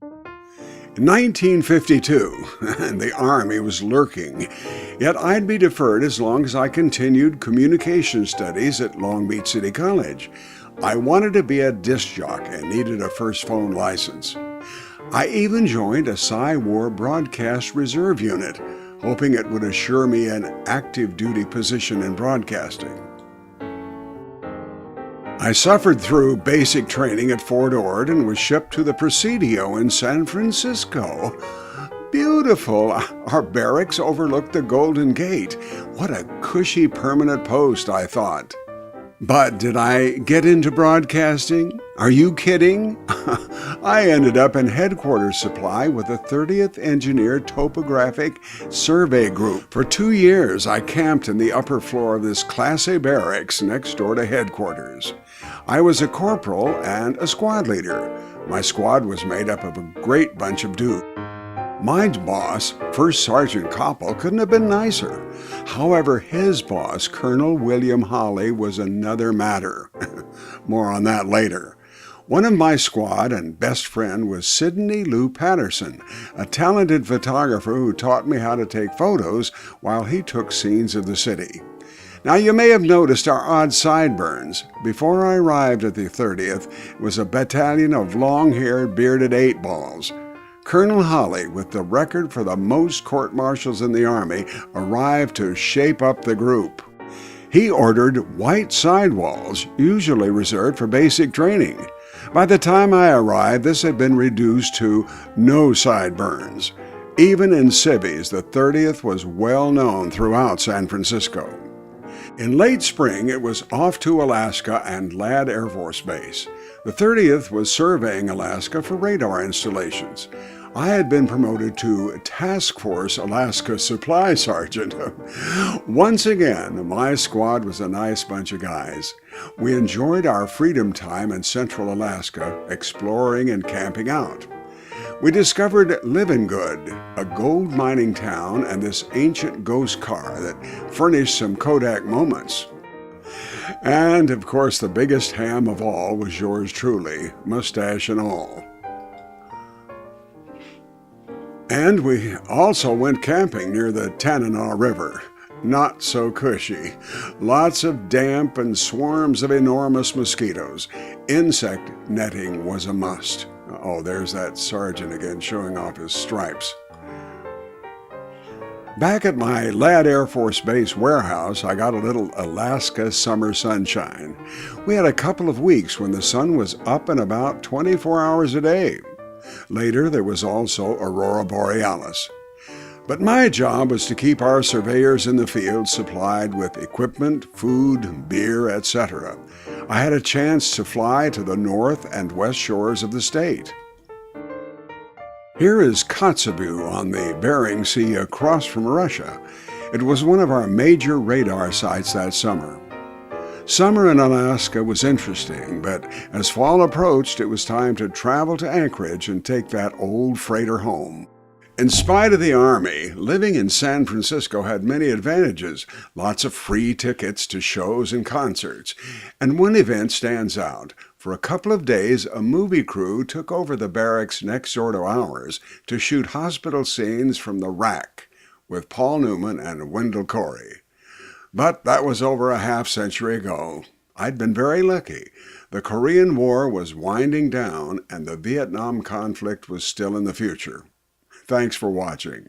In 1952, and the Army was lurking, yet I'd be deferred as long as I continued communication studies at Long Beach City College. I wanted to be a disc jockey and needed a first phone license. I even joined a War broadcast reserve unit, hoping it would assure me an active duty position in broadcasting. I suffered through basic training at Fort Ord and was shipped to the Presidio in San Francisco. Beautiful! Our barracks overlooked the Golden Gate. What a cushy permanent post, I thought. But did I get into broadcasting? Are you kidding? I ended up in headquarters supply with the 30th Engineer Topographic Survey Group. For 2 years, I camped in the upper floor of this Class A barracks next door to headquarters. I was a corporal and a squad leader. My squad was made up of a great bunch of dudes. My boss, First Sergeant Koppel, couldn't have been nicer. However, his boss, Colonel William Hawley, was another matter. More on that later. One of my squad and best friend was Sidney Lou Patterson, a talented photographer who taught me how to take photos while he took scenes of the city. Now, you may have noticed our odd sideburns. Before I arrived at the 30th, it was a battalion of long-haired, bearded eight-balls. Colonel Hawley, with the record for the most court-martials in the Army, arrived to shape up the group. He ordered white sidewalls, usually reserved for basic training. By the time I arrived, this had been reduced to no sideburns. Even in civvies, the 30th was well known throughout San Francisco. In late spring, it was off to Alaska and Ladd Air Force Base. The 30th was surveying Alaska for radar installations. I had been promoted to Task Force Alaska Supply Sergeant. Once again, my squad was a nice bunch of guys. We enjoyed our freedom time in central Alaska, exploring and camping out. We discovered Living Good, a gold mining town, and this ancient ghost car that furnished some Kodak moments. And, of course, the biggest ham of all was yours truly, mustache and all. And we also went camping near the Tanana River. Not so cushy. Lots of damp and swarms of enormous mosquitoes. Insect netting was a must. Oh, there's that sergeant again showing off his stripes. Back at my Ladd Air Force Base warehouse, I got a little Alaska summer sunshine. We had a couple of weeks when the sun was up and about 24 hours a day. Later, there was also Aurora Borealis. But my job was to keep our surveyors in the field supplied with equipment, food, beer, etc. I had a chance to fly to the north and west shores of the state. Here is Kotzebue on the Bering Sea across from Russia. It was one of our major radar sites that summer. Summer in Alaska was interesting, but as fall approached, it was time to travel to Anchorage and take that old freighter home. In spite of the Army, living in San Francisco had many advantages, lots of free tickets to shows and concerts. And one event stands out. For a couple of days, a movie crew took over the barracks next door to ours to shoot hospital scenes from the Rack with Paul Newman and Wendell Corey. But that was over a half-century ago. I'd been very lucky. The Korean War was winding down and the Vietnam conflict was still in the future. Thanks for watching.